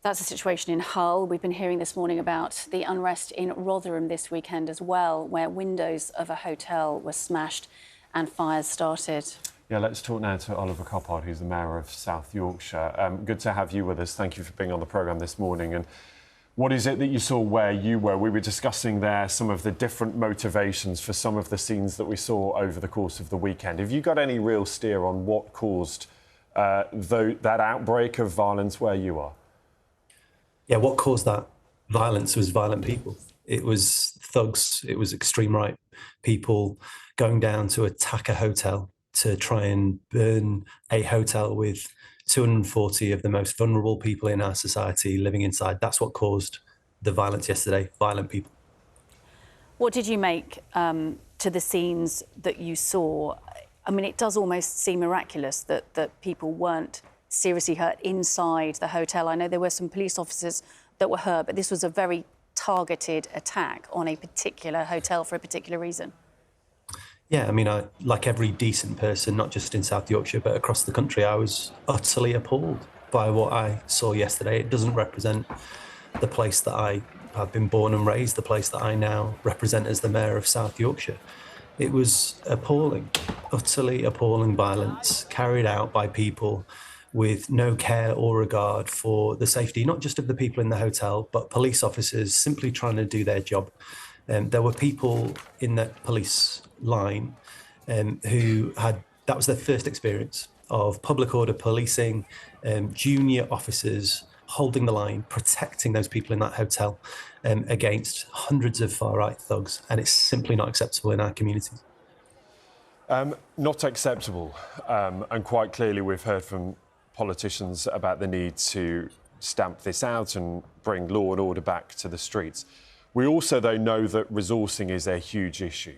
That's the situation in Hull. We've been hearing this morning about the unrest in Rotherham this weekend as well, where windows of a hotel were smashed and fires started. Yeah, let's talk now to Oliver Coppard, who's the Mayor of South Yorkshire. Good to have you with us. Thank you for being on the programme this morning. And what is it that you saw where you were? We were discussing there some of the different motivations for some of the scenes that we saw over the course of the weekend. Have you got any real steer on what caused that outbreak of violence where you are? Yeah, what caused that violence was violent people. It was thugs, it was extreme right people going down to attack a hotel, to try and burn a hotel with 240 of the most vulnerable people in our society living inside. That's what caused the violence yesterday, violent people. What did you make to the scenes that you saw? I mean, it does almost seem miraculous that people weren't seriously hurt inside the hotel. I know there were some police officers that were hurt, but this was a very targeted attack on a particular hotel for a particular reason. Yeah, I mean, like every decent person, not just in South Yorkshire, but across the country, I was utterly appalled by what I saw yesterday. It doesn't represent the place that I have been born and raised, the place that I now represent as the Mayor of South Yorkshire. It was appalling, utterly appalling violence carried out by people with no care or regard for the safety, not just of the people in the hotel, but police officers simply trying to do their job. There were people in that police line that was their first experience of public order policing, junior officers holding the line, protecting those people in that hotel against hundreds of far-right thugs. And it's simply not acceptable in our communities. Not acceptable. And quite clearly we've heard from politicians about the need to stamp this out and bring law and order back to the streets. We also, though, know that resourcing is a huge issue.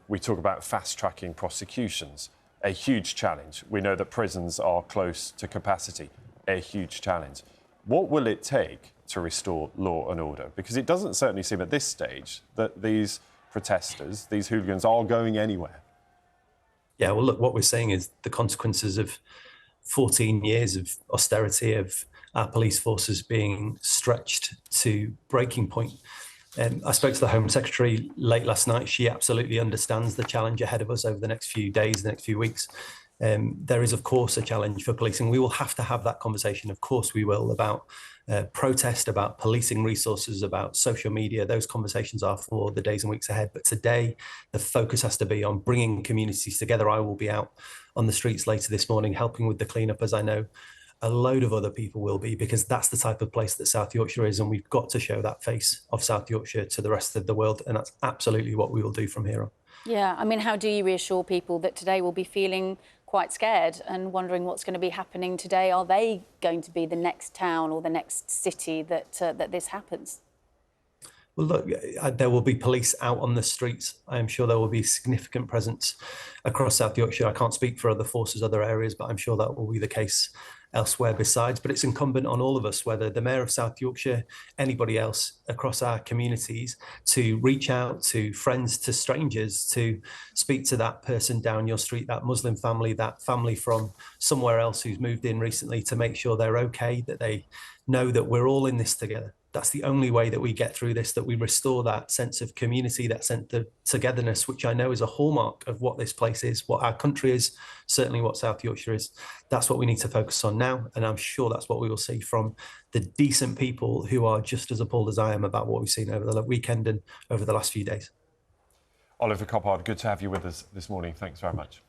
We talk about fast-tracking prosecutions, a huge challenge. We know that prisons are close to capacity, a huge challenge. What will it take to restore law and order? Because it doesn't certainly seem at this stage that these protesters, these hooligans, are going anywhere. Yeah, well, look, what we're seeing is the consequences of 14 years of austerity, of our police forces being stretched to breaking point. I spoke to the Home Secretary late last night. She absolutely understands the challenge ahead of us over the next few days, the next few weeks. There is, of course, a challenge for policing. We will have to have that conversation, of course we will, about protest, about policing resources, about social media. Those conversations are for the days and weeks ahead. But today, the focus has to be on bringing communities together. I will be out on the streets later this morning helping with the cleanup, as I know a load of other people will be, because that's the type of place that South Yorkshire is, and we've got to show that face of South Yorkshire to the rest of the world, and that's absolutely what we will do from here on. Yeah, I mean, how do you reassure people that today will be feeling quite scared and wondering what's going to be happening today? Are they going to be the next town or the next city that this happens? Well, look, there will be police out on the streets. I am sure there will be significant presence across South Yorkshire. I can't speak for other forces, other areas, but I'm sure that will be the case elsewhere besides. But it's incumbent on all of us, whether the Mayor of South Yorkshire, anybody else across our communities, to reach out to friends, to strangers, to speak to that person down your street, that Muslim family, that family from somewhere else who's moved in recently, to make sure they're okay, that they know that we're all in this together. That's the only way that we get through this, that we restore that sense of community, that sense of togetherness, which I know is a hallmark of what this place is, what our country is, certainly what South Yorkshire is. That's what we need to focus on now. And I'm sure that's what we will see from the decent people who are just as appalled as I am about what we've seen over the weekend and over the last few days. Oliver Coppard, good to have you with us this morning. Thanks very much.